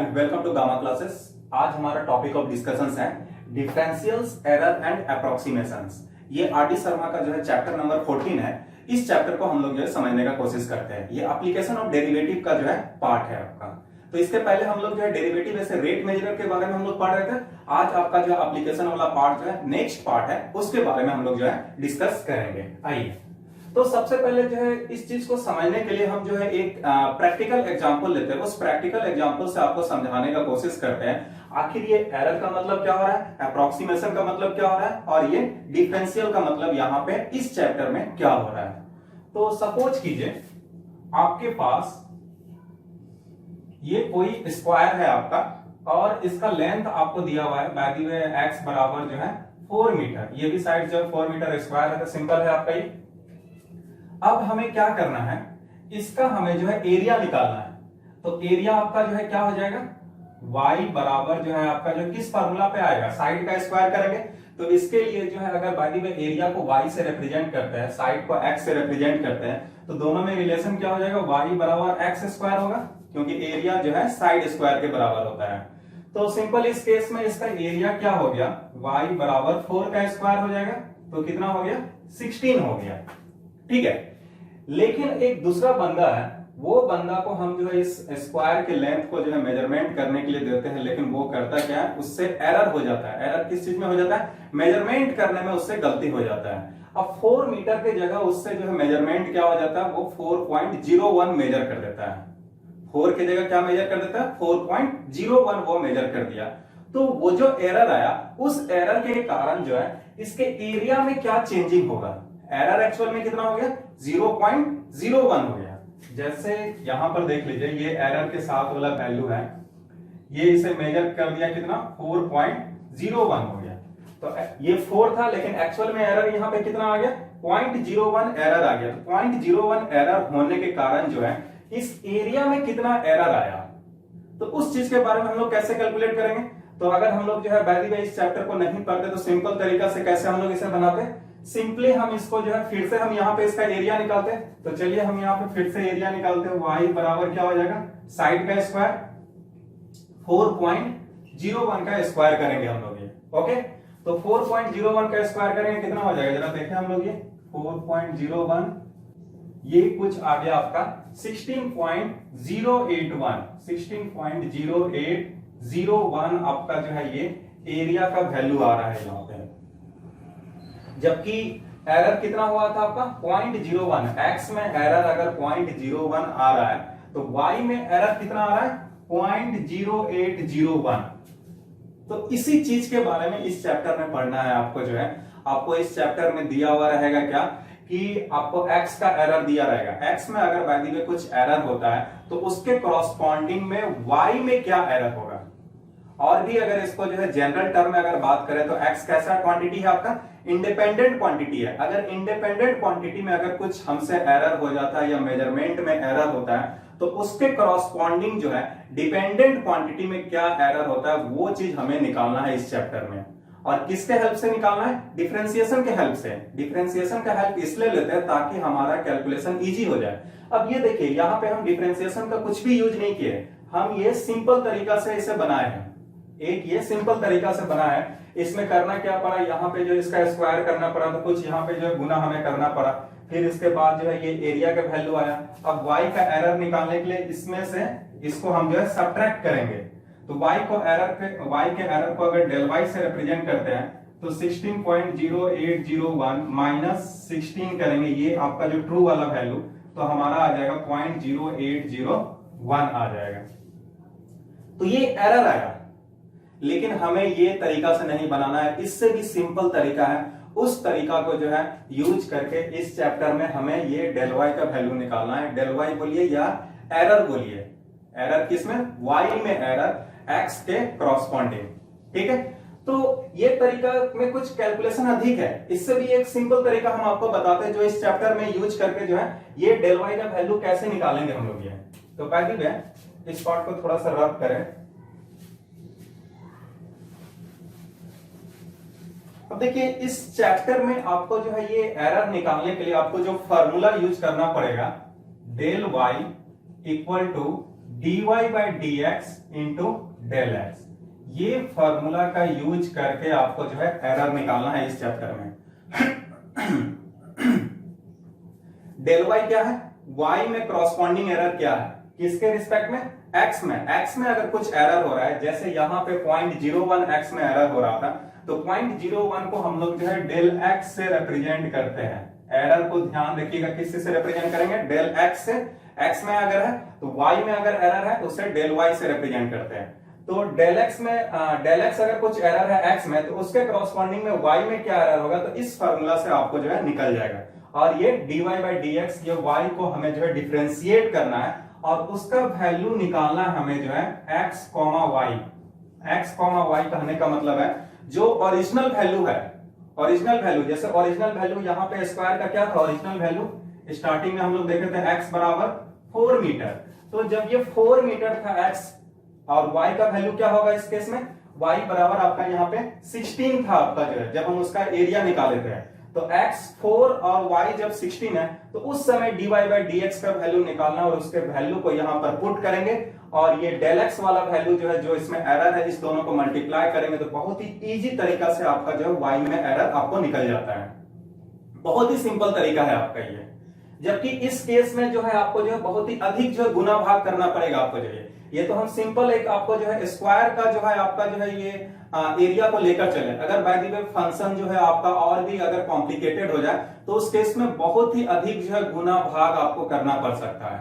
And welcome to Gamma Classes. आज हमारा topic of discussions है डिफरेंशियल्स, एरर एंड अप्रोक्सीमेशंस। ये आर डी शर्मा का जो है चैप्टर नंबर 14 है। इस चैप्टर को हम लोग जो है समझने का कोशिश करते हैं। ये एप्लीकेशन ऑफ डेरिवेटिव का जो है पार्ट है आपका। तो इसके पहले हम लोग जो है डेरिवेटिव ऐसे रेट मेजर के बारे में हम लोग पढ़ रहे थे। आज आपका जो एप्लीकेशन वाला पार्ट जो है नेक्स्ट पार्ट है, उसके बारे में हम लोग जो है डिस्कस करेंगे। आइए, तो सबसे पहले जो है इस चीज को समझने के लिए हम जो है एक प्रैक्टिकल एग्जांपल लेते हैं। उस प्रैक्टिकल एग्जांपल से आपको समझाने का कोशिश करते हैं आखिर ये एरर का मतलब क्या हो रहा है, अप्रोक्सीमेशन का मतलब क्या हो रहा है और ये डिफरेंशियल का मतलब यहाँ पे इस चैप्टर में क्या हो रहा है। तो सपोज कीजिए आपके पास ये कोई स्क्वायर है आपका और इसका लेंथ आपको दिया हुआ है बाय द वे x बराबर जो है 4 मीटर। ये भी साइड जो है 4 मीटर स्क्वायर है, तो सिंपल है आपका ये। अब हमें क्या करना है, इसका हमें जो है एरिया निकालना है। तो एरिया आपका जो है क्या हो जाएगा, y बराबर जो है आपका जो किस फार्मूला पे आएगा, साइड का स्क्वायर करेंगे। तो इसके लिए जो है अगर बाय द वे एरिया को y से रिप्रेजेंट करते हैं, साइड को x से रिप्रेजेंट करते हैं, तो दोनों में रिलेशन क्या हो जाएगा, y बराबर x स्क्वायर होगा, क्योंकि एरिया जो है साइड स्क्वायर के बराबर होता है। तो सिंपल इस केस में इसका एरिया क्या हो गया, y बराबर 4 का स्क्वायर हो जाएगा, तो कितना हो गया, 16 हो गया। ठीक है, लेकिन एक दूसरा बंदा है, वो बंदा को हम जो है इस स्क्वायर के लेंथ को जो है मेजरमेंट करने के लिए देते हैं, लेकिन वो करता क्या है, उससे एरर हो जाता है। एरर किस चीज में हो जाता है, मेजरमेंट करने में उससे गलती हो जाता है। अब 4 मीटर के जगह उससे जो है मेजरमेंट क्या हो जाता है, वो 4.01 मेजर कर देता है। 4 की जगह क्या मेजर कर देता है, 4.01 वो मेजर कर दिया। तो वो जो एरर आया, उस एरर के कारण जो है इसके एरिया में क्या चेंजिंग होगा, एरर एक्चुअल में कितना हो गया, 0.01 हो गया। जैसे यहां पर देख लीजिए, ये एरर के साथ वाला वैल्यू है, ये इसे मेजर कर दिया कितना, 4.01 हो गया। तो ये 4 था, लेकिन एक्चुअल में एरर यहां पे कितना आ गया, 0.01 एरर आ गया। तो 0.01 एरर होने के कारण जो है इस एरिया में कितना एरर आया, तो उस चीज के बारे में हम लोग कैसे कैलकुलेट करेंगे। तो अगर हम लोग जो है बाय द वे इस चैप्टर को नहीं पढ़ते, तो सिंपल तरीका से कैसे हम लोग इसे बनाते, सिंपली हम इसको जो है फिर से हम यहाँ पे इसका एरिया निकालते हैं। तो चलिए हम यहाँ पे फिर से एरिया निकालते हैं। y बराबर क्या हो जाएगा, साइड का स्क्वायर 4.01 का स्क्वायर करेंगे हम लोग ये। ओके, तो 4.01 का स्क्वायर करेंगे, कितना हो जाएगा जरा देखें हम लोग, ये 4.01 ये कुछ आ गया आपका 16.081 16.0801 आपका जो है ये एरिया का वैल्यू आ रहा है यहाँ पे। जबकि एरर कितना हुआ था आपका, 0.01। x में एरर अगर 0.01 आ रहा है, तो y में एरर कितना आ रहा है, 0.0801। तो इसी चीज के बारे में इस चैप्टर में पढ़ना है आपको। जो है आपको इस चैप्टर में दिया हुआ रहेगा क्या, कि आपको x का एरर दिया रहेगा। x में अगर बाय द वे कुछ एरर होता है, तो उसके कॉरस्पॉन्डिंग में y में क्या एरर होगा। और भी अगर इसको जो है जनरल टर्म में अगर बात करें, तो x कैसा क्वांटिटी है आपका, इंडिपेंडेंट क्वांटिटी है। अगर इंडिपेंडेंट क्वांटिटी में अगर कुछ हमसे एरर हो जाता है या मेजरमेंट में एरर होता है, तो उसके कॉरस्पॉन्डिंग जो है डिपेंडेंट क्वांटिटी में क्या एरर होता है, वो चीज हमें निकालना है इस चैप्टर में। और किसके हेल्प से निकालना है, डिफरेंशिएशन के हेल्प से। डिफरेंशिएशन का हेल्प इसलिए लेते हैं ताकि हमारा कैलकुलेशन इजी हो जाए। अब ये देखिए, यहाँ पे हम डिफरेंशिएशन का कुछ भी यूज नहीं किए, हम ये सिंपल तरीका से इसे बनाए हैं। एक ये सिंपल तरीका से बना है। इसमें करना क्या पड़ा, यहाँ पे जो इसका स्क्वायर करना पड़ा, तो कुछ यहाँ पे जो है गुना हमें करना पड़ा। फिर इसके बाद जो है ये एरिया का वैल्यू आया। अब y का एरर निकालने के लिए इसमें से इसको हम जो है सब्ट्रैक्ट करेंगे। तो y के एरर को अगर डेल y से रिप्रेजेंट करते हैं, तो 16.0801 माइनस 16 करेंगे, ये आपका जो ट्रू वाला वैल्यू, तो हमारा आ जाएगा 0.0801 आ जाएगा। तो ये एरर आया, लेकिन हमें ये तरीका से नहीं बनाना है, इससे भी सिंपल तरीका है। उस तरीका को जो है यूज करके इस चैप्टर में हमें ये डेल y का वैल्यू निकालना है। डेल y बोलिए या एरर बोलिए, एरर किसमें, y में एरर x के कॉरस्पॉन्डिंग। ठीक है, तो ये तरीका में कुछ कैलकुलेशन अधिक है, इससे भी एक सिंपल तरीका हम आपको बताते हैं जो इस चैप्टर में यूज करके जो है ये डेल y का वैल्यू कैसे निकालेंगे हम लोग ये। तो पहले इस पार्ट को थोड़ा सा रब करें। अब देखिए, इस चैप्टर में आपको जो है ये एरर निकालने के लिए आपको जो फार्मूला यूज करना पड़ेगा, del y equal to dy by D X into del X. ये फॉर्मूला का यूज करके आपको जो है एरर निकालना है इस चैप्टर में। डेल वाई क्या है, y में क्रॉसपॉन्डिंग एरर क्या है, किसके रिस्पेक्ट में, x में। x में अगर कुछ एरर हो रहा है, जैसे यहां पे 0.01 x में एरर हो रहा था, तो 0.01 को हम लोग जो है डेल x से रिप्रेजेंट करते हैं। एरर को ध्यान रखिएगा, किससे से रिप्रेजेंट करेंगे, डेल x से। x में अगर है तो y में अगर एरर है तो उसे डेल y से रिप्रेजेंट करते हैं। तो डेल x में डेल x अगर कुछ एरर है x में, तो उसके क्रॉसपॉन्डिंग में y में क्या एरर होगा, तो इस फॉर्मूला से आपको जो है निकल जाएगा। और ये dy बाई डी एक्स, ये y को हमें जो है डिफरेंशिएट करना है और उसका वैल्यू निकालना है हमें जो है x, y। x, y कहने का मतलब है जो ओरिजिनल वैल्यू है, ओरिजिनल वैल्यू, जैसे ओरिजिनल वैल्यू यहाँ पे स्क्वायर का क्या था, ओरिजिनल वैल्यू स्टार्टिंग में हम लोग देखे थे x बराबर 4 मीटर। तो जब ये 4 मीटर था x, और y का वैल्यू क्या होगा इस केस में, y बराबर आपका यहाँ पे 16 था आपका जो है, जब हम उसका एरिया निकाले थे। तो x 4 और y जब 16 है, तो उस समय dy बाई डी एक्स का वैल्यू निकालना और उसके वैल्यू को यहाँ पर पुट करेंगे और ये डेल x वाला वैल्यू जो है, जो इसमें एरर है, इस दोनों को मल्टीप्लाई करेंगे तो बहुत ही इजी तरीका से आपका जो है y में एरर आपको निकल जाता है। बहुत ही सिंपल तरीका है आपका ये। जबकि इस केस में जो है आपको जो है बहुत ही अधिक जो है गुना भाग करना पड़ेगा आपको जो है। ये तो हम सिंपल एक आपको जो है स्क्वायर का जो है आपका जो है ये एरिया को लेकर चले। अगर बाय द वे फंक्शन जो है आपका और भी अगर कॉम्प्लिकेटेड हो जाए तो उस केस में बहुत ही अधिक जो है गुना भाग आपको करना पड़ सकता है।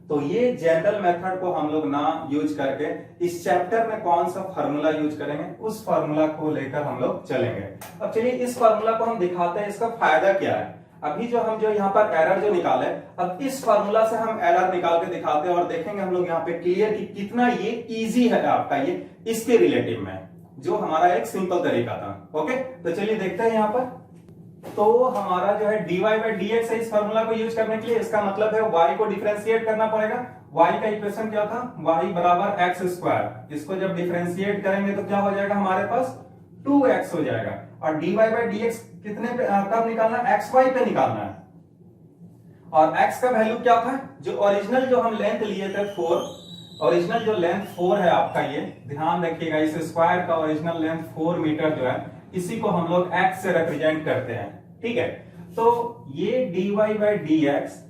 तो ये जनरल मेथड को हम लोग ना यूज करके इस चैप्टर में कौन सा फार्मूला यूज करेंगे, उस फार्मूला को लेकर हम लोग चलेंगे। अब चलिए इस फार्मूला को हम दिखाते हैं, इसका फायदा क्या है। अभी जो हम जो यहाँ पर एरर जो निकाले, अब इस फार्मूला से हम एरर निकाल के दिखाते हैं और देखेंगे हम लोग यहाँ पे क्लियर कि कितना ये इजी है आपका ये इसके रिलेटिव में, जो हमारा एक सिंपल तरीका था। ओके, तो चलिए देखते हैं यहाँ पर। तो हमारा जो है dy बाई डी एक्स है, इस फार्मूला को यूज करने के लिए इसका मतलब है y को डिफरेंशिएट करना पड़ेगा। y का इक्वेशन क्या था, y बराबर एक्स स्क्वायर। इसको जब डिफरेंशिएट करेंगे तो क्या हो जाएगा हमारे पास 2x हो जाएगा। और dy बाई डी एक्स कितने पे कब निकालना है, xy पे निकालना है। और x का वैल्यू क्या था, जो ओरिजिनल जो हम लेंथ लिए थे 4, ओरिजिनल जो लेंथ 4 है आपका, ये ध्यान रखिएगा, इस स्क्वायर का ओरिजिनल लेंथ 4 मीटर जो है, इसी को हम लोग x से रिप्रेजेंट करते हैं। ठीक है, तो ये dy बाई डी एक्स,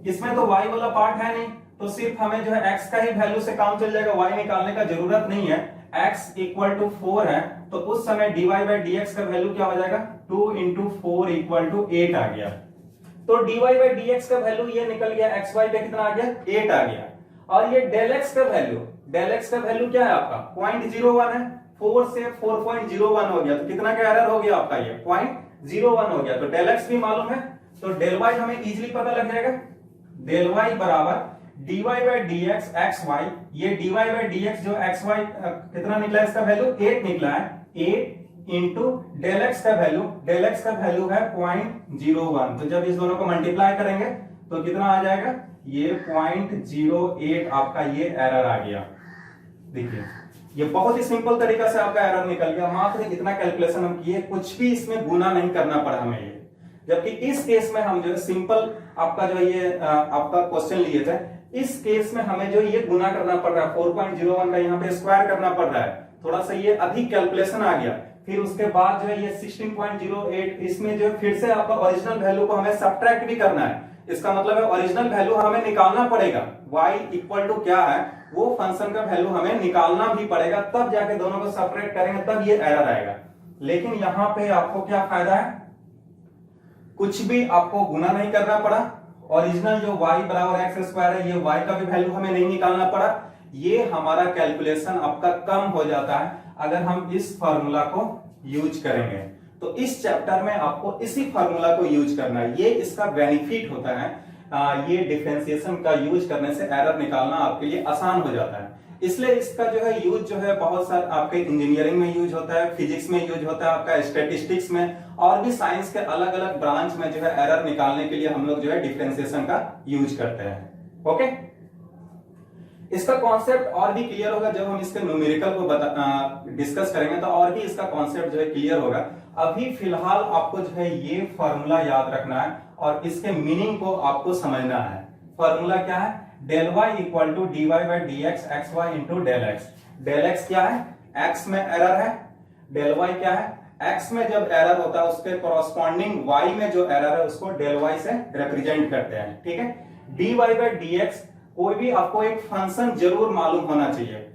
इसमें तो y वाला पार्ट है नहीं, तो सिर्फ हमें जो है x का ही वैल्यू से काम चल जाएगा, y निकालने का जरूरत नहीं है। x इक्वल टू 4 है, तो उस समय dy बाई डी एक्स का वैल्यू क्या हो जाएगा, 2 इंटू 4 इक्वल टू 8 आ गया। तो dy बाई डी एक्स का वैल्यू ये निकल गया, xy पे कितना आ गया, 8 आ गया। और ये डेल x का वैल्यू, डेल x का वैल्यू क्या है आपका 0.01 है, 4 से 4.01 हो गया, तो कितना का एरर हो गया आपका, ये 0.01 हो गया। तो डेल x भी मालूम है, तो डेल y हमें इजीली पता लग जाएगा। डेल y बराबर dy by D X X Y, ये dy बाई डी एक्स जो एक्स वाई कितना निकला, इसका वैल्यू 8 निकला है, 8 इंटू डेल x का वैल्यू, डेल x का वैल्यू है 0.01। तो जब इस दोनों को मल्टीप्लाई करेंगे तो कितना आ जाएगा, ये 0.08 आपका ये एरर आ गया। देखिए ये बहुत ही सिंपल तरीका से आपका एरर निकल गया, मात्र इतना कैलकुलेशन हम किए, कुछ भी इसमें गुना नहीं करना पड़ा हमें ये। जबकि इस केस में हम जो है सिंपल आपका जो ये आपका क्वेश्चन लिए थे, इस केस में हमें जो ये गुना करना पड़ रहा है, 4.01 का यहाँ पे स्क्वायर करना पड़ रहा है, थोड़ा सा ये अधिक कैलकुलेशन आ गया। फिर उसके बाद जो है ये 16.08, इसमें जो फिर से आपका ओरिजिनल वैल्यू को हमें सब्ट्रैक्ट भी करना है। इसका मतलब है ओरिजिनल वैल्यू हमें निकालना पड़ेगा, y इक्वल टू क्या है वो फंक्शन का वैल्यू हमें निकालना भी पड़ेगा, तब जाके दोनों को सेपरेट करेंगे तब ये एरर आएगा। लेकिन यहाँ पे आपको क्या फायदा है, कुछ भी आपको गुना नहीं करना पड़ा, ओरिजिनल जो y बराबर एक्स स्क्वायर है, ये y का भी वैल्यू हमें नहीं निकालना पड़ा। ये हमारा कैलकुलेशन आपका कम हो जाता है अगर हम इस फार्मूला को यूज करेंगे। तो इस चैप्टर में आपको इसी फार्मूला को यूज करना है, ये इसका बेनिफिट होता है। ये डिफरेंशिएशन का यूज करने से एरर निकालना आपके लिए आसान हो जाता है। इसलिए इसका जो है यूज जो है बहुत सारे आपके इंजीनियरिंग में यूज होता है, फिजिक्स में यूज होता है, आपका स्टैटिस्टिक्स में, और भी साइंस के अलग अलग ब्रांच में जो है एरर निकालने के लिए हम लोग जो है डिफरेंशिएशन का यूज करते हैं। ओके, इसका कॉन्सेप्ट और भी क्लियर होगा जब हम इसके न्यूमेरिकल को डिस्कस करेंगे, तो और भी इसका कॉन्सेप्ट जो है क्लियर होगा। अभी फिलहाल आपको जो है ये फॉर्मूला याद रखना है और इसके मीनिंग को आपको समझना है। फॉर्मूला क्या है, del Y equal to D Y by D X X Y into del X. Del X क्या है, एक्स में एरर है, डेल वाई क्या है, एक्स में जब एरर होता है उसके कॉरस्पॉन्डिंग वाई में जो एरर है उसको डेल वाई से रिप्रेजेंट करते हैं। ठीक है, D Y by D X कोई भी आपको एक फंक्शन जरूर मालूम होना चाहिए,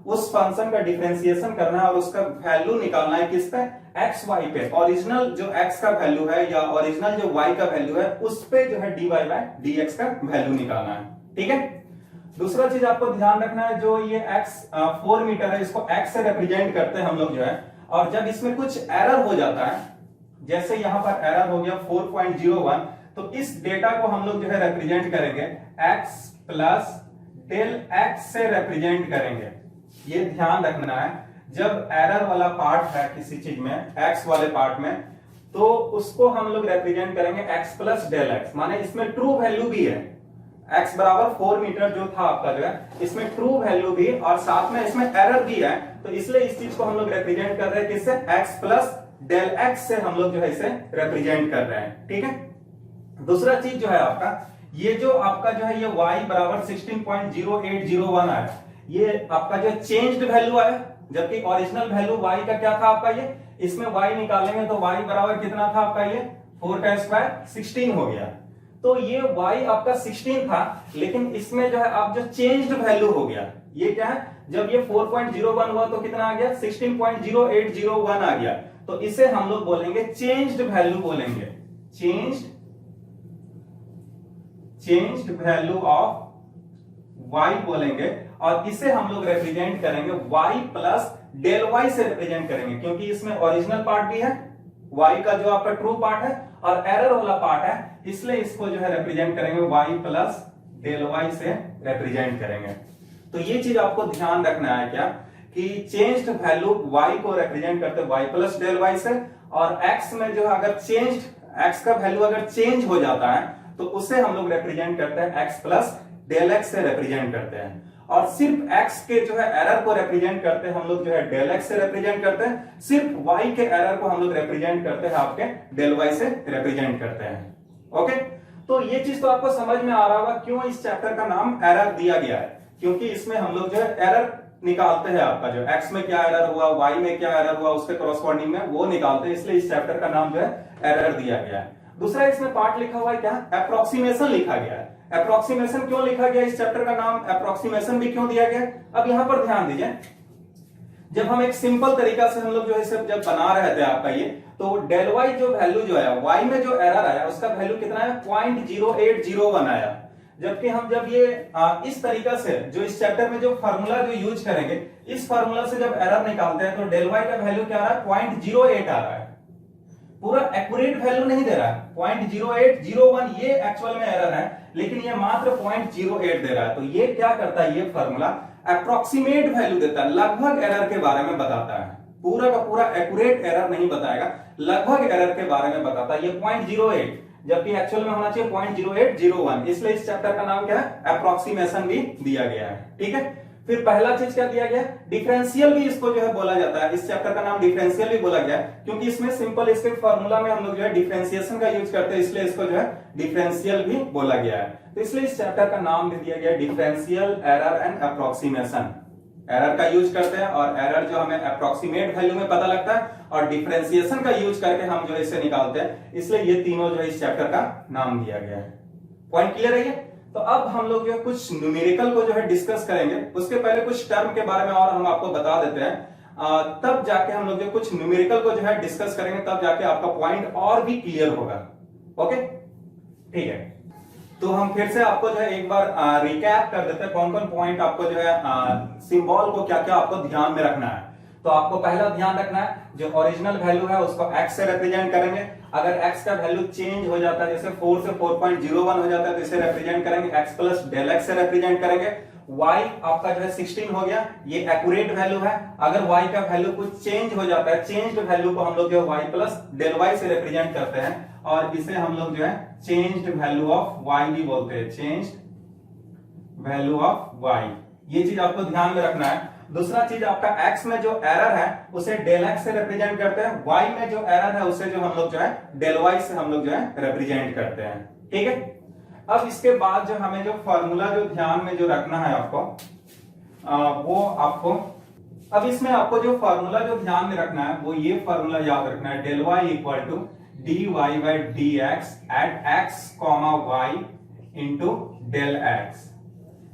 उस फंक्शन का डिफरेंशिएशन करना है और उसका वैल्यू निकालना है किस पे, एक्स वाई पे। ओरिजिनल जो एक्स का वैल्यू है या ओरिजिनल जो वाई का वैल्यू है उस पे जो है D Y by D X का वैल्यू निकालना है। ठीक है, दूसरा चीज आपको ध्यान रखना है, जो ये एक्स 4 मीटर है इसको एक्स से रिप्रेजेंट करते हैं हम लोग जो है, और जब इसमें कुछ एरर हो जाता है, जैसे यहां पर एरर हो गया 4.01, तो इस डेटा को हम लोग जो है रिप्रेजेंट करेंगे x प्लस डेल एक्स से रिप्रेजेंट करेंगे। ये ध्यान रखना है, जब एरर वाला पार्ट है किसी चीज में x वाले पार्ट में, तो उसको हम लोग रिप्रेजेंट करेंगे x प्लस डेल एक्स, माने इसमें ट्रू वैल्यू भी है, x बराबर 4 मीटर जो था आपका जो है, इसमें ट्रू वैल्यू भी और साथ में इसमें एरर भी है, तो इसलिए इस चीज को हम लोग रिप्रेजेंट कर रहे हैं किससे, x प्लस डेल एक्स से हम लोग जो है इसे रिप्रेजेंट कर रहे हैं। ठीक है, दूसरा चीज जो है आपका, ये जो आपका जो है ये y बराबर 16.0801 आया, ये आपका जो चेंज्ड वैल्यू आया, जबकि ओरिजिनल वैल्यू y का क्या था आपका, ये इसमें y निकालेंगे तो y बराबर कितना था आपका, ये 4 का स्क्वायर 16 हो गया। तो ये y आपका 16 था, लेकिन इसमें जो है आप जो चेंज्ड वैल्यू हो गया, ये क्या है, जब ये 4.01 हुआ तो कितना आ गया, 16.0801 आ गया, तो इसे हम लोग बोलेंगे चेंज्ड वैल्यू बोलेंगे, चेंज्ड वैल्यू ऑफ y बोलेंगे, और इसे हम लोग रिप्रेजेंट करेंगे y प्लस डेल y से रिप्रेजेंट करेंगे, क्योंकि इसमें ओरिजिनल पार्ट भी है, y का जो आपका ट्रू पार्ट है और एरर वाला पार्ट है, इसलिए इसको जो है रिप्रेजेंट करेंगे y प्लस डेल y से रिप्रेजेंट करेंगे। तो ये चीज आपको ध्यान रखना है क्या, कि चेंज्ड वैल्यू y को रिप्रेजेंट करते हैं y प्लस डेल y से, और x में जो अगर चेंज्ड x का वैल्यू अगर चेंज हो जाता है तो उसे हम लोग रिप्रेजेंट करते हैं x प्लस डेल x से रिप्रेजेंट करते हैं, और सिर्फ x के जो है एरर को रिप्रेजेंट करते हैं हम लोग जो है डेल x से रिप्रेजेंट करते हैं, सिर्फ y के एरर को हम लोग रिप्रेजेंट करते हैं आपके डेल y से रिप्रेजेंट करते हैं। ओके, तो ये चीज तो आपको समझ में आ रहा होगा क्यों इस चैप्टर का नाम एरर दिया गया है, क्योंकि इसमें हम लोग जो है एरर निकालते हैं, आपका जो x में क्या एरर हुआ, y में क्या एरर हुआ, उसके कॉरस्पॉन्डिंग में वो निकालते हैं, इसलिए इस चैप्टर का नाम जो है एरर दिया गया है। दूसरा इसमें पार्ट लिखा हुआ है क्या, अप्रोक्सीमेशन लिखा गया है। अप्रोक्सीमेशन क्यों लिखा गया, इस चैप्टर का नाम अप्रोक्सीमेशन भी क्यों दिया गया, अब यहां पर ध्यान दीजिए, जब हम एक सिंपल तरीका से हम लोग जो है इसे जब बना रहे थे आपका ये, तो डेल वाई जो वैल्यू जो आया, y में जो एरर आया उसका वैल्यू कितना है, 0.0801 आया, जबकि हम जब ये इस तरीका से जो इस चैप्टर में जो फार्मूला जो यूज करेंगे, इस फार्मूला से जब एरर निकालते हैं तो डेल वाई का वैल्यू क्या आ रहा है, 0.08 आ रहा है, पूरा एक्यूरेट वैल्यू नहीं दे रहा है, 0.0801 ये एक्चुअल में एरर है, लेकिन ये मात्र 0.08 दे रहा है। तो ये क्या करता है, ये फार्मूला अप्रोक्सीमेट वैल्यू देता है, लगभग एरर के बारे में बताता है, पूरा का पूरा एक्यूरेट एरर नहीं बताएगा, लगभग एरर के बारे में बताता है, ये 0.08, जबकि एक्चुअल में होना चाहिए 0.0801, इसलिए इस चैप्टर का नाम क्या है, अप्रोक्सीमेशन भी दिया गया है। ठीक है, फिर पहला चीज क्या दिया गया, डिफरेंशियल भी इसको जो है बोला जाता है, इस चैप्टर का नाम डिफरेंशियल भी बोला गया है, क्योंकि इसमें सिंपल इसके फार्मूला में हम लोग जो है डिफरेंशिएशन का यूज करते हैं, इसलिए इसको जो है डिफरेंशियल भी बोला गया है। तो इसलिए इस चैप्टर का नाम भी दिया गया differential error and approximation, error का यूज करते हैं और एरर जो हमें अप्रोक्सीमेट वैल्यू में पता लगता है, और डिफरेंशिएशन का यूज करके हम जो इसे निकालते हैं, इसलिए ये तीनों जो है इस चैप्टर का नाम दिया गया है। पॉइंट क्लियर है ये? तो अब हम लोग जो है कुछ न्यूमेरिकल को जो है डिस्कस करेंगे, उसके पहले कुछ टर्म के बारे में और हम आपको बता देते हैं, तब जाके हम लोग जो कुछ न्यूमेरिकल को जो है डिस्कस करेंगे, तब जाके आपका पॉइंट और भी क्लियर होगा। ओके, ठीक है, तो हम फिर से आपको जो है एक बार रिकैप कर देते हैं कौन कौन पॉइंट आपको जो है सिंबल को क्या क्या आपको ध्यान में रखना है। तो आपको पहला ध्यान रखना है, जो ओरिजिनल वैल्यू है उसको x से रिप्रेजेंट करेंगे, अगर x का वैल्यू चेंज हो जाता है, जैसे 4 से 4.01 हो जाता है, तो इसे रिप्रेजेंट करेंगे x प्लस डेल x से रिप्रेजेंट करेंगे। y आपका जो है 16 हो गया, ये एक्यूरेट वैल्यू है, अगर y का वैल्यू कुछ चेंज हो जाता है, चेंज्ड वैल्यू को हम लोग जो है y प्लस डेल y से रिप्रेजेंट करते हैं, और इसे हम लोग जो है चेंज्ड वैल्यू ऑफ y भी बोलते हैं, चेंज्ड वैल्यू ऑफ y, ये चीज आपको ध्यान में रखना है। दूसरा चीज आपका x में जो एरर है उसे डेल x से रिप्रेजेंट करते हैं, y में जो एरर है उसे जो हम लोग जो है डेल y से हम लोग जो है रिप्रेजेंट करते हैं। ठीक है, अब इसके बाद जो हमें जो फॉर्मूला जो ध्यान में जो रखना है आपको, वो आपको, अब इसमें आपको जो फॉर्मूला जो ध्यान में रखना है वो ये फॉर्मूला याद रखना है, del Y equal to D Y by D X at X comma Y into del X.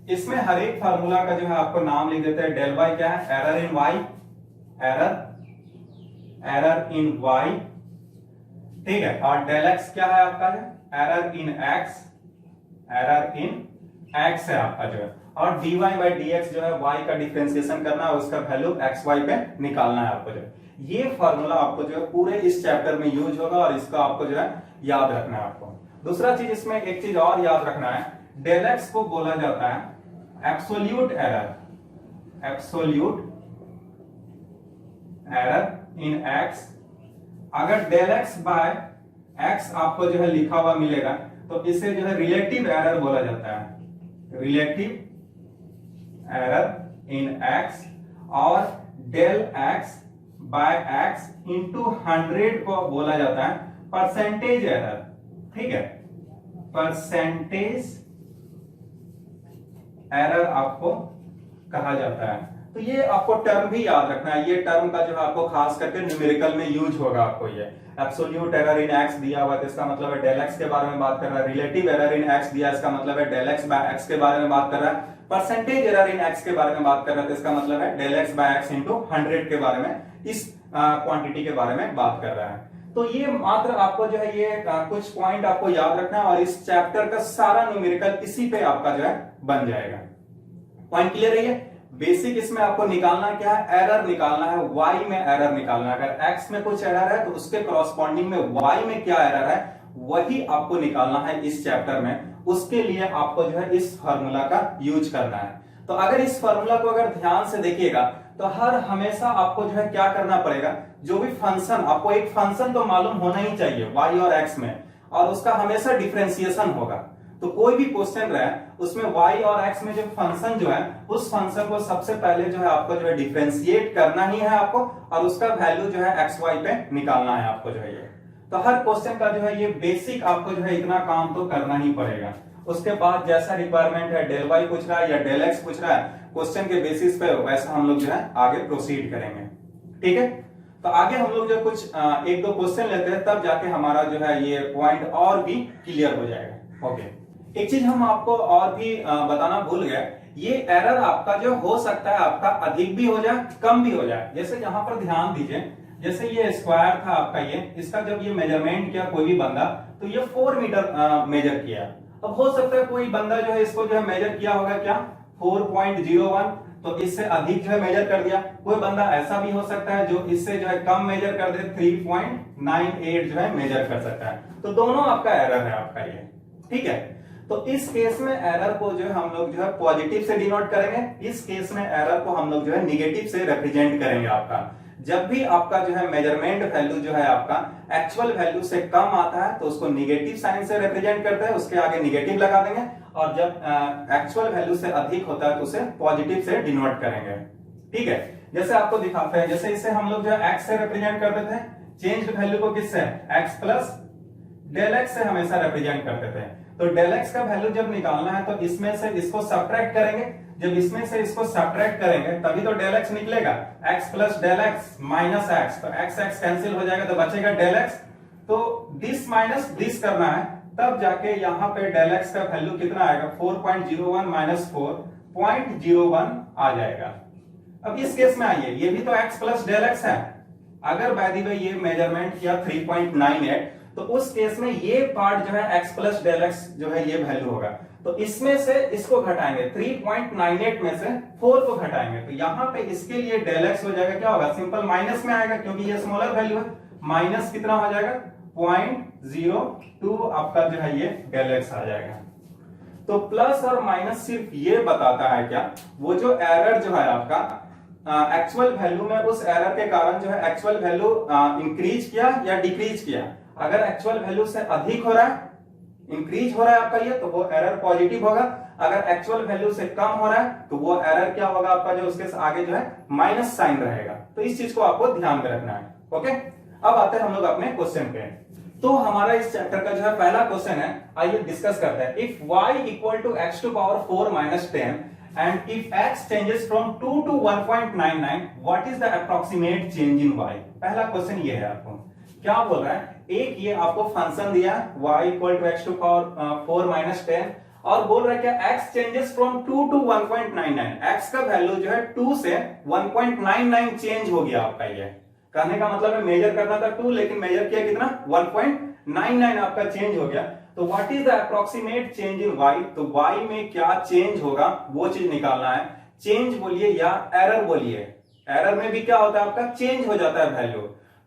इसमें हर एक फार्मूला का जो है आपको नाम लिख देते हैं। डेल वाई क्या है, error in Y, error in Y, ठीक है। और डेल एक्स क्या है आपका, error in X, error in X है आपका जो है। और dy बाई dx जो है y का डिफरेंशिएशन करना है, उसका वैल्यू xy पे निकालना है आपको जो है। ये फार्मूला आपको जो है पूरे इस चैप्टर में यूज होगा और इसका आपको जो है याद रखना है आपको। दूसरा चीज इसमें एक चीज और याद रखना है, डेल एक्स को बोला जाता है absolute error, absolute error in x. अगर डेल एक्स बाय एक्स आपको जो है लिखा हुआ मिलेगा तो इसे जो है रिलेटिव एरर बोला जाता है, रिलेटिव एरर इन एक्स। और del X by X into 100 को बोला जाता है परसेंटेज एरर, ठीक है, परसेंटेज एरर आपको कहा जाता है। तो ये आपको टर्म भी याद रखना है, ये टर्म का जो है आपको खास करके न्यूमेरिकल में यूज होगा आपको। ये एब्सोल्यूट एरर इन एक्स दिया हुआ है, इसका मतलब है डेल एक्स के बारे में बात कर रहा है। रिलेटिव एरर इन एक्स दिया, इसका मतलब है डेल एक्स बाय एक्स के बारे में बात कर रहा है। परसेंटेज एरर इन एक्स के बारे में बात कर रहा है, तो इसका मतलब है del X by X into 100 के बारे में, इस क्वांटिटी के बारे में बात कर रहा है। तो ये मात्र आपको जो है ये कुछ पॉइंट आपको याद रखना है और इस चैप्टर का सारा न्यूमेरिकल इसी पे आपका जो है बन जाएगा। पॉइंट क्लियर है? ये बेसिक इसमें आपको निकालना क्या है, एरर निकालना है, y में एरर निकालना है। अगर x में कुछ एरर है तो उसके करस्पॉन्डिंग में y में क्या एरर है वही आपको निकालना है इस चैप्टर में। उसके लिए आपको जो है इस फार्मूला का यूज करना है। तो अगर इस फार्मूला को अगर ध्यान से देखिएगा तो हर हमेशा आपको जो है क्या करना पड़ेगा, जो भी फंक्शन, आपको एक फंक्शन तो मालूम होना ही चाहिए y और x में, और उसका हमेशा डिफरेंशिएशन होगा। तो कोई भी क्वेश्चन रहे उसमें y और x में जो फंक्शन जो है उस फंक्शन को सबसे पहले जो है आपको जो है डिफरेंशिएट करना ही है आपको, और उसका वैल्यू जो है x y पे निकालना है आपको जो है ये। तो हर क्वेश्चन का जो है ये बेसिक आपको जो है इतना काम तो करना ही पड़ेगा। उसके बाद जैसा रिक्वायरमेंट है, डेल y पूछ रहा है या डेल x पूछ रहा है, क्वेश्चन के बेसिस पे वैसा हम लोग जो है आगे प्रोसीड करेंगे, ठीक है। तो आगे हम लोग जो कुछ एक दो क्वेश्चन लेते हैं, तब जाके हमारा जो है ये पॉइंट और भी क्लियर हो जाएगा। ओके, एक चीज हम आपको और भी बताना भूल गए, ये एरर आपका जो हो सकता है आपका अधिक भी हो जाए कम भी हो जाए। जैसे यहाँ पर ध्यान दीजिए, जैसे ये स्क्वायर था आपका, ये इसका जब ये मेजरमेंट किया कोई भी बंदा तो ये 4 मीटर मेजर किया। अब हो सकता है कोई बंदा जो है इसको जो है मेजर किया होगा क्या 4.01, तो इससे अधिक जो है मेजर कर दिया। कोई बंदा ऐसा भी हो सकता है जो इससे जो है कम मेजर कर दे, 3.98 जो है मेजर कर सकता है। तो दोनों आपका एरर है आपका ये, ठीक है। तो इस केस में एरर को जो है हम लोग जो है पॉजिटिव से डिनोट करेंगे, इस केस में एरर को हम लोग जो है निगेटिव से रिप्रेजेंट करेंगे आपका। जब भी आपका जो है मेजरमेंट वैल्यू जो है आपका एक्चुअल वैल्यू से कम आता है तो उसको निगेटिव साइन से रिप्रेजेंट करते हैं, उसके आगे निगेटिव लगा देंगे। और जब एक्चुअल वैल्यू से अधिक होता है तो उसे पॉजिटिव से डिनोट करेंगे, ठीक है। जैसे आपको दिखाते हैं, जैसे इसे हम लोग जो है एक्स से रिप्रेजेंट कर देते हैं, चेंज्ड वैल्यू को किससे, एक्स प्लस डेल एक्स से हमेशा रिप्रेजेंट कर देते हैं। तो डेल एक्स का वैल्यू जब निकालना है तो इसमें से इसको सब्ट्रैक्ट करेंगे, जब इसमें से इसको सब्ट्रैक्ट करेंगे तभी तो डेल एक्स निकलेगा। X plus del X minus X, तो एक्स एक्स कैंसिल हो जाएगा तो बचेगा डेल एक्स। तो दिस माइनस दिस करना है, तब जाके यहाँ पे डेल एक्स का वैल्यू कितना आएगा, 4.01 माइनस 4.01 आ जाएगा। अब इस केस में आइए, ये भी तो एक्स प्लस डेल एक्स है। अगर बाय द वे ये मेजरमेंट किया 3.98, तो उस केस में ये पार्ट जो है x प्लस डेल एक्स जो है ये वैल्यू होगा। तो इसमें से इसको घटाएंगे, 3.98 में से 4 को घटाएंगे, तो यहाँ पे इसके लिए डेल एक्स हो जाएगा, क्या होगा, सिंपल माइनस में आएगा क्योंकि ये स्मॉलर वैल्यू है। माइनस कितना हो जाएगा, 0.02 आपका जो है ये डेल एक्स आ जाएगा। तो प्लस और माइनस सिर्फ ये बताता है क्या, वो जो एरर जो है आपका एक्चुअल वैल्यू में, उस एरर के कारण जो है एक्चुअल वैल्यू इंक्रीज किया या डिक्रीज किया। अगर एक्चुअल वैल्यू से अधिक हो रहा है, इंक्रीज हो रहा है आपका ये, तो वो एरर पॉजिटिव होगा। अगर एक्चुअल वैल्यू से कम हो रहा है तो वो एरर क्या होगा आपका, जो उसके आगे जो है माइनस साइन रहेगा। तो इस चीज को आपको ध्यान में रखना है। ओके, अब आते हैं हम लोग अपने क्वेश्चन पे। तो हमारा इस चैप्टर का जो है पहला क्वेश्चन है, आइए डिस्कस करते हैं। If y equal to x to power 4 minus 10 and if x changes from 2 to 1.99 what is the approximate change in y। पहला क्वेश्चन ये है, आपको क्या बोल रहा है, एक ये आपको फंक्शन दिया y equal to x to power 4 minus 10 और बोल रहा है क्या x changes from 2 to 1.99, x का वैल्यू जो है 2 से 1.99 चेंज हो गया आपका। ये कहने का मतलब है मेजर करना था 2 लेकिन मेजर किया कितना 1.99 आपका चेंज हो गया। तो what is the approximate change in y, तो y में क्या चेंज होगा वो चीज निकालना है। चेंज बोलिए या एरर बोलिए, एरर में भी क्या होता है आपका चेंज हो जाता है वैल्यू,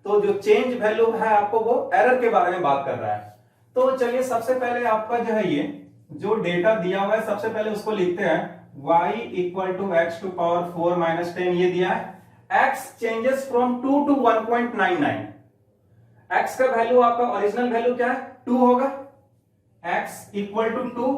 तो जो चेंज वैल्यू है आपको वो एरर के बारे में बात कर रहा है। तो चलिए सबसे पहले आपका जो है ये जो डेटा दिया हुआ है सबसे पहले उसको लिखते हैं। y equal to X to power 4 minus 10 ये दिया है। x changes from 2 to 1.99, x का वैल्यू आपका ओरिजिनल वैल्यू क्या है 2 होगा, x इक्वल टू 2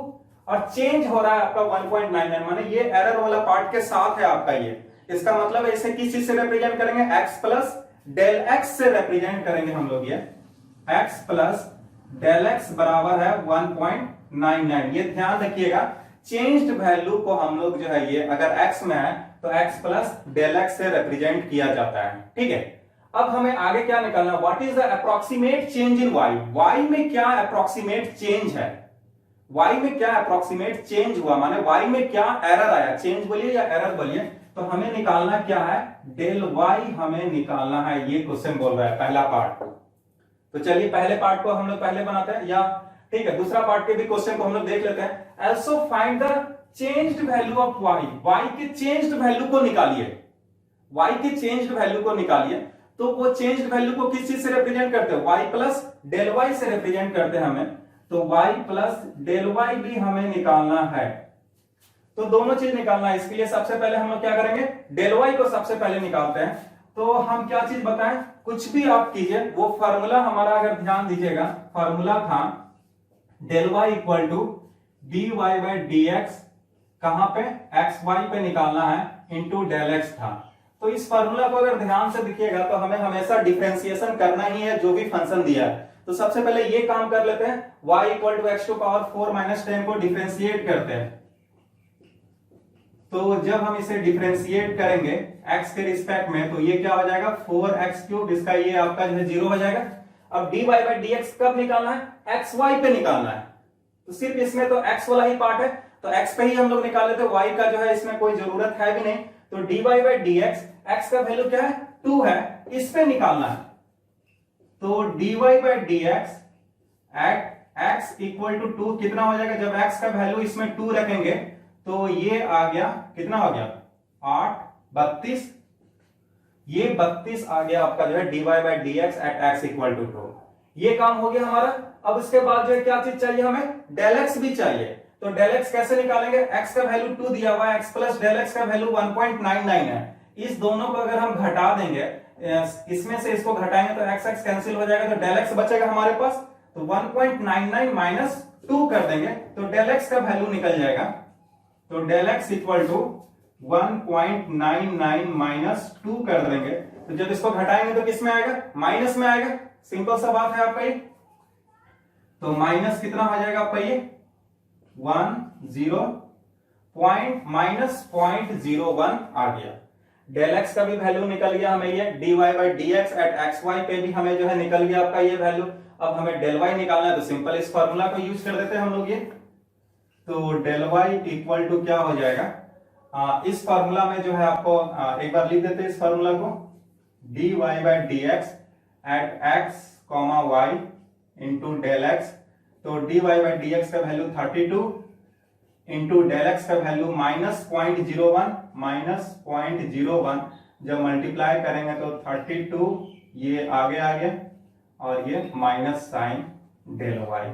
और चेंज हो रहा है आपका 1.99, माने ये एरर वाला पार्ट के साथ है आपका ये। इसका मतलब है इसे किस चीज से रिप्रेजेंट करेंगे, x प्लस डेल x से रिप्रेजेंट करेंगे हम लोग। ये x प्लस डेल x बराबर है 1.99। ये ध्यान रखिएगा, चेंज्ड वैल्यू को हम लोग जो है ये अगर x में है तो x प्लस डेल x से रिप्रेजेंट किया जाता है, ठीक है। अब हमें आगे क्या निकालना, what is the approximate change in y, y में क्या अप्रोक्सीमेट चेंज है, y में क्या अप्रोक्सीमेट चेंज हुआ, माने y में क्या एरर आया, चेंज बोलिए या एरर बोलिए। तो हमें निकालना क्या है, डेल y हमें निकालना है, ये क्वेश्चन बोल रहा है पहला पार्ट। तो चलिए पहले पार्ट को हम लोग पहले बनाते हैं, या ठीक है दूसरा पार्ट के भी क्वेश्चन को हम लोग देख लेते हैं। also find the changed value of y, y के चेंज्ड वैल्यू को निकालिए, y के चेंज्ड वैल्यू को निकालिए। तो वो चेंज्ड वैल्यू को किस चीज से रिप्रेजेंट करते हैं, y प्लस डेल y से रिप्रेजेंट करते हैं हमें, तो y प्लस डेल y भी हमें निकालना है। तो दोनों चीज निकालना है, इसके लिए सबसे पहले हम लोग क्या करेंगे, डेल y को सबसे पहले निकालते हैं। तो हम क्या चीज बताएं, कुछ भी आप कीजिए, वो फार्मूला हमारा अगर ध्यान दीजिएगा, फार्मूला था del y equal to dy by dx, कहां पे xy पे निकालना है इंटू डेल x था। तो इस फार्मूला को अगर ध्यान से देखिएगा तो हमें हमेशा डिफरेंशिएशन करना ही है जो भी फंक्शन दिया है। तो सबसे पहले ये काम कर लेते हैं, y equal to X to power 4 minus 10 को डिफरेंशिएट करते हैं। तो जब हम इसे डिफरेंशिएट करेंगे x के रिस्पेक्ट में तो ये क्या हो जाएगा 4x क्यूब, इसका ये आपका जो है 0 हो जाएगा। अब dy बाई dx कब निकालना है, xy पे निकालना है, तो सिर्फ इसमें तो x वाला ही पार्ट है तो x पे ही हम लोग निकाल लेते हैं, y का जो है इसमें कोई जरूरत है भी नहीं। तो dy बाई dx, x का वैल्यू क्या है 2 है, इस पे निकालना है। तो dy by dx at x equal to 2 कितना हो जाएगा, जब x का वैल्यू इसमें 2 रखेंगे तो ये आ गया कितना हो गया 8 32, ये 32 आ गया आपका जो है dy by dx at x equal to 2। ये काम हो गया हमारा। अब इसके बाद जो है क्या चीज चाहिए हमें, डेल x भी चाहिए। तो डेल x कैसे निकालेंगे, x का वैल्यू 2 दिया हुआ है, x प्लस डेल x का वैल्यू 1.99 है। इस दोनों को अगर हम घटा देंगे, इसमें से इसको घटाएंगे तो x x कैंसिल हो जाएगा, तो डेल x बचेगा हमारे पास। तो 1.99 माइनस 2 कर देंगे तो डेल x का वैल्यू निकल जाएगा। तो del x equal to 1.99 minus 2 कर देंगे, तो जब इसको घटाएंगे तो किस में आएगा, माइनस में आएगा। सिंपल सा बात है आपका ये। तो माइनस कितना हो जाएगा आपका ये 0.01 आ गया। डेल x का भी वैल्यू निकल गया हमें, ये dy by dx at xy पे भी हमें जो है निकल गया आपका ये वैल्यू। अब हमें डेल y निकालना है तो सिंपल इस फॉर्मूला को यूज कर देते हैं हम लोग ये। तो डेल y इक्वल टू क्या हो जाएगा, इस फार्मूला में जो है आपको एक बार लिख देते हैं इस फार्मूला को, dy by dx at x comma y into del x। तो dy बाई dx का वैल्यू 32 इंटू डेल x का वैल्यू -0.01, -0.01 जब मल्टीप्लाई करेंगे तो 32 ये आगे आ गया और ये माइनस साइन डेल y।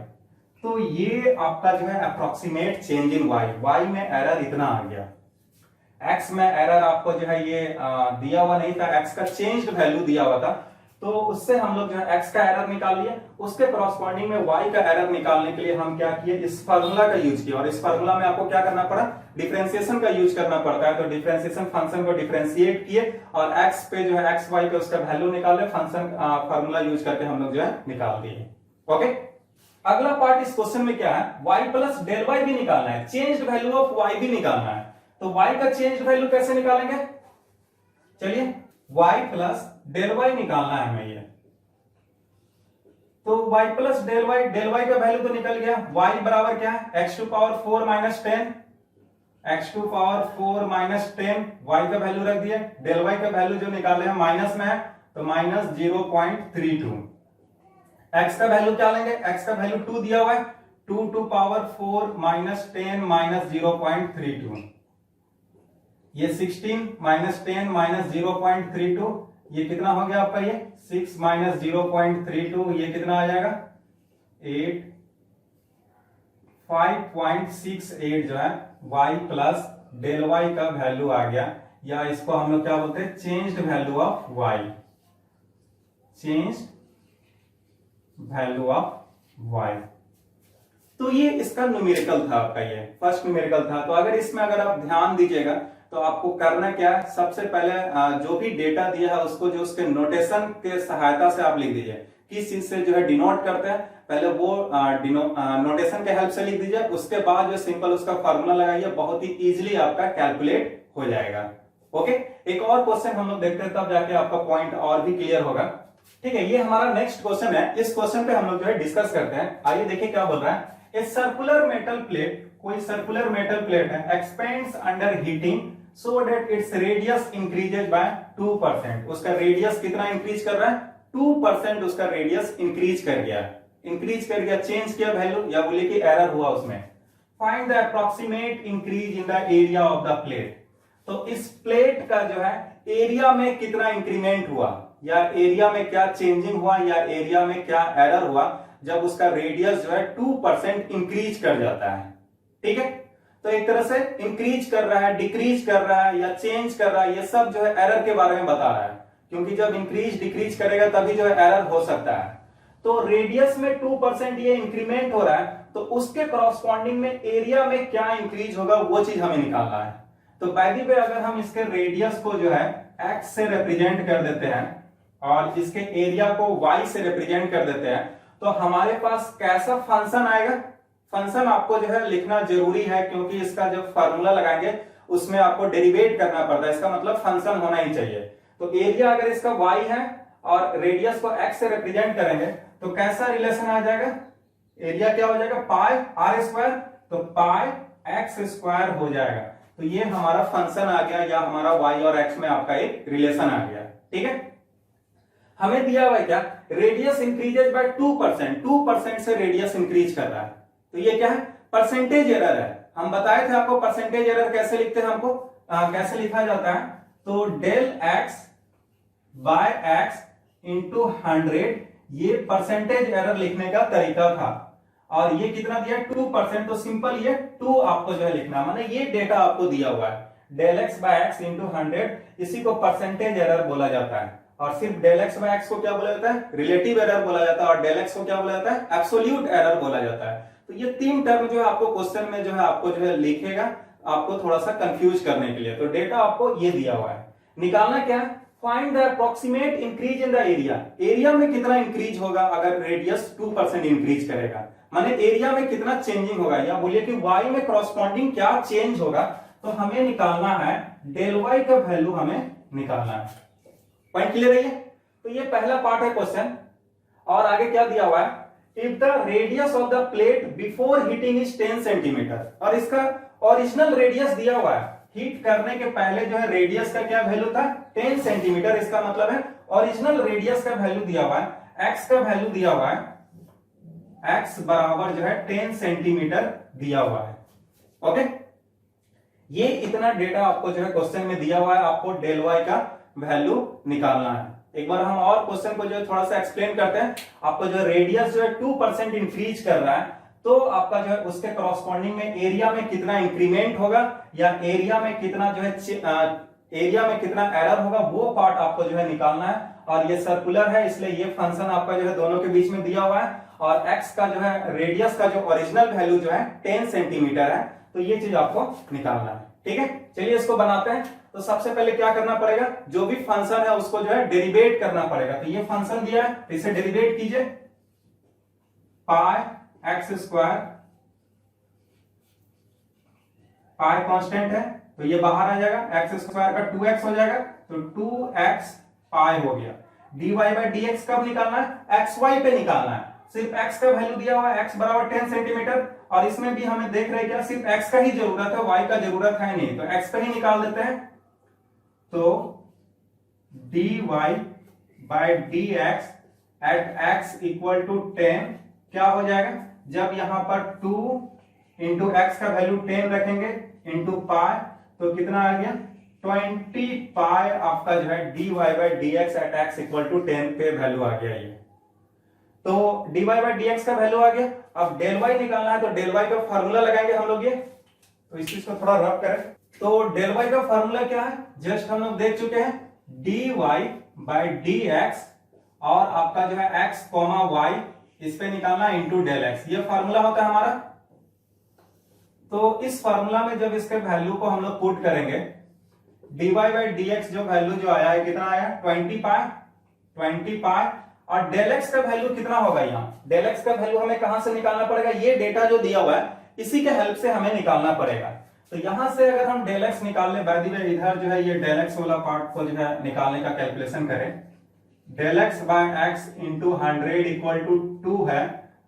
तो ये आपका जो है अप्रोक्सीमेट चेंज इन y में एरर इतना आ गया। x में एरर आपको जो है ये दिया हुआ नहीं था, x का चेंज्ड वैल्यू दिया हुआ था, तो उससे हम लोग जो है x का एरर निकाल लिए। उसके कॉरस्पॉन्डिंग में y का एरर निकालने के लिए हम क्या किए, इस फार्मूला का यूज किया। और इस फार्मूला में आपको क्या करना पड़ा, डिफरेंशिएशन का यूज करना पड़ता है। तो डिफरेंशिएशन फंक्शन को डिफरेंशिएट किए और x पे जो है x y पे उसका वैल्यू निकाले, फंक्शन फार्मूला यूज करके हम लोग जो है निकाल दिए। ओके, अगला पार्ट इस क्वेश्चन में क्या है, y प्लस डेल वाई भी निकालना है, चेंज्ड वैल्यू ऑफ y भी निकालना है। तो y का चेंज्ड वैल्यू कैसे निकालेंगे, चलिए y प्लस डेल वाई निकालना है हमें ये। तो y प्लस डेल वाई का वैल्यू तो निकल गया, y बराबर क्या है, x to power 4 minus 10, x to power 4 minus 10, y का वैल्यू रख दिया, डेल वाई का वैल्यू जो निकाले हैं माइनस में है तो माइनस 0.32। x का वैल्यू क्या लेंगे, x का वैल्यू 2 दिया हुआ है, 2 टू पावर 4 माइनस 10 माइनस 0.32, ये 16 माइनस 10 माइनस 0.32, ये कितना हो गया आपका, ये 6 माइनस 0.32, ये कितना आ जाएगा 8, 5.68 जो है y प्लस डेल वाई का वैल्यू आ गया, या इसको हम लोग क्या बोलते हैं, changed value of y, changed value of y। तो ये इसका न्यूमेरिकल था आपका, ये फर्स्ट न्यूमेरिकल था। तो अगर इसमें अगर आप ध्यान दीजिएगा तो आपको करना क्या है, सबसे पहले जो भी डेटा दिया है उसको जो उसके नोटेशन के सहायता से आप लिख दीजिए, किस चीज से जो है डिनोट करते हैं, पहले वो नोटेशन के हेल्प से लिख दीजिए, उसके बाद जो सिंपल उसका फॉर्मूला लगाइए, बहुत ही इजीली आपका कैलकुलेट हो जाएगा। ओके, एक और क्वेश्चन हम लोग देखते हैं, तब जाके आपका पॉइंट और भी क्लियर होगा। ठीक है, ये हमारा नेक्स्ट क्वेश्चन है, इस क्वेश्चन पे हम लोग जो है डिस्कस करते हैं। आइए देखिए क्या बोल रहा है, ए सर्कुलर मेटल प्लेट, कोई सर्कुलर मेटल प्लेट है, expends under heating so that its radius increases by 2%। उसका रेडियस कितना इंक्रीज कर रहा है, 2% उसका रेडियस इंक्रीज कर गया, चेंज किया वैल्यू, या बोले कि एरर हुआ उसमें। Find the approximate increase in the area of the plate. तो इस प्लेट का जो है एरिया में कितना इंक्रीमेंट हुआ, या एरिया में क्या चेंजिंग हुआ, या एरिया में क्या एरर हुआ जब उसका रेडियस जो है 2% इंक्रीज कर जाता है। ठीक है, तो एक तरह से इंक्रीज कर रहा है, डिक्रीज कर रहा है, या चेंज कर रहा है, ये सब जो है एरर के बारे में बता रहा है, क्योंकि जब इंक्रीज डिक्रीज करेगा तभी जो है एरर हो सकता है। तो रेडियस में 2% ये इंक्रीमेंट हो रहा है, तो उसके कॉरस्पॉन्डिंग में एरिया में क्या इंक्रीज होगा वो चीज हमें निकालना है। तो बाय द वे अगर हम इसके रेडियस को जो है x से रिप्रेजेंट कर देते हैं और इसके एरिया को y से रिप्रेजेंट कर देते हैं, तो हमारे पास कैसा फंक्शन आएगा, फंक्शन आपको जो है लिखना जरूरी है, क्योंकि इसका जो फॉर्मूला लगाएंगे उसमें आपको डेरिवेट करना पड़ता है, इसका मतलब फंक्शन होना ही चाहिए। तो एरिया अगर इसका y है और रेडियस को x से रिप्रेजेंट करेंगे तो कैसा रिलेशन आ जाएगा, एरिया क्या हो जाएगा, पाई आर स्क्वायर, तो पाई एक्स स्क्वायर हो जाएगा। तो ये हमारा फंक्शन आ गया, या हमारा y और x में आपका एक रिलेशन आ गया। ठीक है, हमें दिया हुआ क्या, रेडियस इंक्रीजेज बाय 2%, 2% से रेडियस इंक्रीज कर रहा है, तो ये क्या है, परसेंटेज एरर है। हम बताए थे आपको परसेंटेज एरर कैसे लिखते हैं, हमको कैसे लिखा जाता है, तो del x by x into 100, ये परसेंटेज एरर लिखने का तरीका था। और ये कितना दिया 2%, तो सिंपल ये 2 आपको जो है लिखना, माने ये डेटा आपको दिया हुआ है, del x by x into 100, इसी को परसेंटेज एरर बोला जाता है। और सिर्फ डेल x बाय x को क्या बोला जाता है, रिलेटिव एरर बोला जाता है, और डेल x को क्या बोला जाता है, एब्सोल्यूट एरर बोला जाता है। तो ये 3 टर्म जो है आपको क्वेश्चन में जो है आपको जो है लिखेगा, आपको थोड़ा सा कंफ्यूज करने के लिए। तो डेटा आपको ये दिया हुआ है, निकालना क्या है, find the approximate increase in the area, area में कितना इंक्रीज होगा अगर रेडियस 2% इंक्रीज करेगा, माने एरिया में कितना चेंजिंग होगा, या बोलिए कि y में कॉरस्पॉन्डिंग क्या चेंज होगा। तो हमें निकालना है डेल y का वैल्यू, हमें निकालना है। पॉइंट क्लियर है ये? तो ये पहला पार्ट है क्वेश्चन। और आगे क्या दिया हुआ है, if the radius of the plate before heating is 10 centimetre, और इसका ओरिजिनल रेडियस दिया हुआ है, हीट करने के पहले जो है रेडियस का क्या वैल्यू था, 10 सेंटीमीटर। इसका मतलब है ओरिजिनल रेडियस का वैल्यू दिया हुआ है, x का वैल्यू दिया हुआ है, x बराबर जो है 10 सेंटीमीटर दिया हुआ है। ओके, ये इतना डेटा आपको जो है क्वेश्चन में दिया हुआ है, आपको डेल y का वैल्यू निकालना है। एक बार हम और क्वेश्चन को जो है थोड़ा सा एक्सप्लेन करते हैं। आपको जो रेडियस जो है 2% इंक्रीज कर रहा है, तो आपका जो है उसके कॉरस्पॉन्डिंग में एरिया में कितना इंक्रीमेंट होगा, या एरिया में कितना जो है एरिया में कितना एरर होगा, वो पार्ट आपको जो है निकालना है। और ये सर्कुलर है, इसलिए ये फंक्शन आपका जो है दोनों के बीच में दिया हुआ है, और x का जो है रेडियस का जो ओरिजिनल वैल्यू जो है 10 सेंटीमीटर है, तो ये चीज आपको निकालना है। ठीक है, चलिए इसको बनाते हैं। तो सबसे पहले क्या करना पड़ेगा, जो भी फंक्शन है उसको जो है डेरिवेट करना पड़ेगा। तो ये फंक्शन दिया है, तो इसे डेरिवेट कीजिए। पाई एक्स स्क्वायर, पाई कांस्टेंट है तो ये बाहर आ जाएगा, एक्स स्क्वायर का 2x हो जाएगा तो 2x पाई हो गया। dy बाई डी एक्स कब निकालना है, एक्स वाई पे निकालना है। सिर्फ x का वैल्यू दिया हुआ है, x बराबर 10 सेंटीमीटर, और इसमें भी हमें देख रहे हैं क्या सिर्फ x का ही जरूरत है, y का जरूरत है नहीं, तो x का ही निकाल देते हैं। तो dy by D X at x equal to 10 क्या हो जाएगा, जब यहां पर 2 इंटू एक्स का वैल्यू 10 रखेंगे इंटू पाई तो कितना आ गया 20 पाई आपका जो है dy by D X at x equal to 10 पे वैल्यू आ गया ये। तो dy बाई डी एक्स का वैल्यू आ गया। अब डेल वाई निकालना है तो डेल वाई का फॉर्मूला लगाएंगे हम लोग ये, तो इस चीज को थोड़ा रब करें। तो डेल वाई का फॉर्मूला क्या है, जस्ट हम लोग देख चुके हैं, dy बाई डी एक्स और आपका जो है x कॉमा वाई इस पे निकालना इंटू डेल एक्स, ये फॉर्मूला होता है हमारा। तो इस फॉर्मूला में जब इसके वैल्यू को हम लोग पुट करेंगे, dy बाई डी एक्स जो वैल्यू जो आया है कितना आया 20 पाई, और डेल एक्स का वैल्यू कितना होगा, यहाँ डेल एक्स का वैल्यू हमें कहां से निकालना पड़ेगा, ये डेटा जो दिया हुआ है इसी के हेल्प से हमें निकालना पड़ेगा। तो यहां से अगर हम डेल एक्स निकाल ले, बाय द वे इधर जो है ये डेल एक्स वाला पार्ट को जो है निकालने का कैलकुलेशन करें, del X by X into 100 equal to 2 है,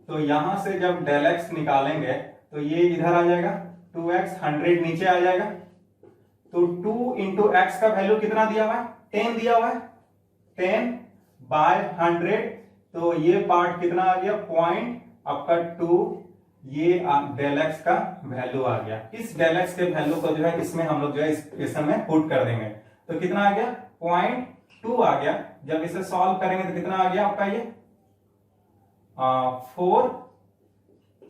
तो यहां से जब डेल एक्स निकालेंगे तो ये इधर आ जाएगा 2x, 100 नीचे आ जाएगा, तो 2 इंटू एक्स का वैल्यू कितना दिया हुआ है 10 दिया हुआ है, 10 बाय 100, तो ये पार्ट कितना आ गया पॉइंट आपका 2, ये डेल एक्स का वैल्यू आ गया। इस डेल एक्स के वैल्यू को जो है इसमें हम लोग जो है इस क्वेश्चन में पुट कर देंगे, तो कितना आ गया 0.2 आ गया। जब इसे सॉल्व करेंगे तो कितना आ गया आपका ये 4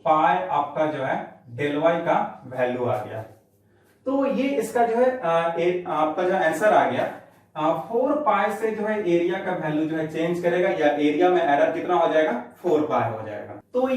पाई आपका जो है डेल वाई का वैल्यू आ गया। तो ये इसका जो है आपका जो आंसर आ गया। 4 पाई से जो है एरिया का वैल्यू जो है चेंज करेगा, या एरिया में एरर कितना हो जाएगा 4 पाई हो जाएगा। तो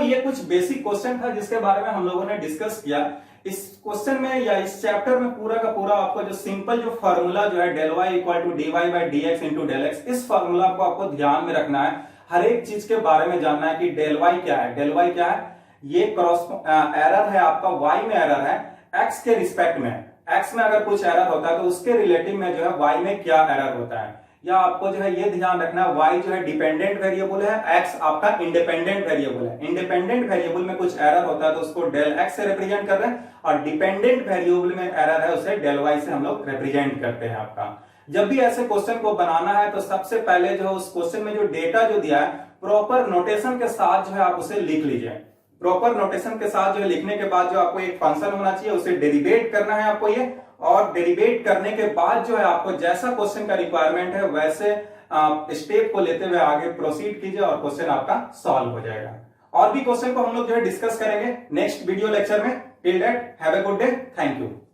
ये कुछ बेसिक क्वेश्चन था जिसके बारे में हम लोगों ने डिस्कस किया। इस क्वेश्चन में या इस चैप्टर में पूरा का पूरा आपको जो सिंपल जो फॉर्मूला जो है del Y equal to D Y by D X into del X, इस फॉर्मूला को आपको ध्यान में रखना है। हर एक चीज के बारे में जानना है कि डेल वाई क्या है, डेल वाई क्या है, ये क्रॉस एरर है आपका, वाई में एरर है, एक्स के रिस्पेक्ट में, एक्स में अगर कुछ एरर होता है तो उसके रिलेटिव में जो है वाई में क्या एरर होता है। या आपको जो है ये ध्यान रखना है वाई जो है डिपेंडेंट वेरिएबल है, एक्स आपका इंडिपेंडेंट वेरिएबल है। इंडिपेंडेंट वेरिएबल में कुछ एरर होता है तो उसको डेल एक्स से रिप्रेजेंट कर रहे हैं, और डिपेंडेंट वेरिएबल में एरर है उसे डेल वाई से हम लोग रिप्रेजेंट करते हैं। आपका जब भी ऐसे क्वेश्चन को बनाना है तो सबसे पहले जो है उस क्वेश्चन में जो डेटा जो दिया है प्रॉपर नोटेशन के साथ जो है आप उसे लिख लीजिए। प्रॉपर नोटेशन के साथ जो है लिखने के बाद जो आपको एक फंक्शन होना चाहिए उसे डेरिवेट करना है आपको ये, और डेरिवेट करने के बाद जो है आपको जैसा क्वेश्चन का रिक्वायरमेंट है वैसे स्टेप को लेते हुए आगे प्रोसीड कीजिए और क्वेश्चन आपका सॉल्व हो जाएगा। और भी क्वेश्चन को हम लोग जो है डिस्कस करेंगे नेक्स्ट वीडियो लेक्चर में। Till that have a good day, thank you.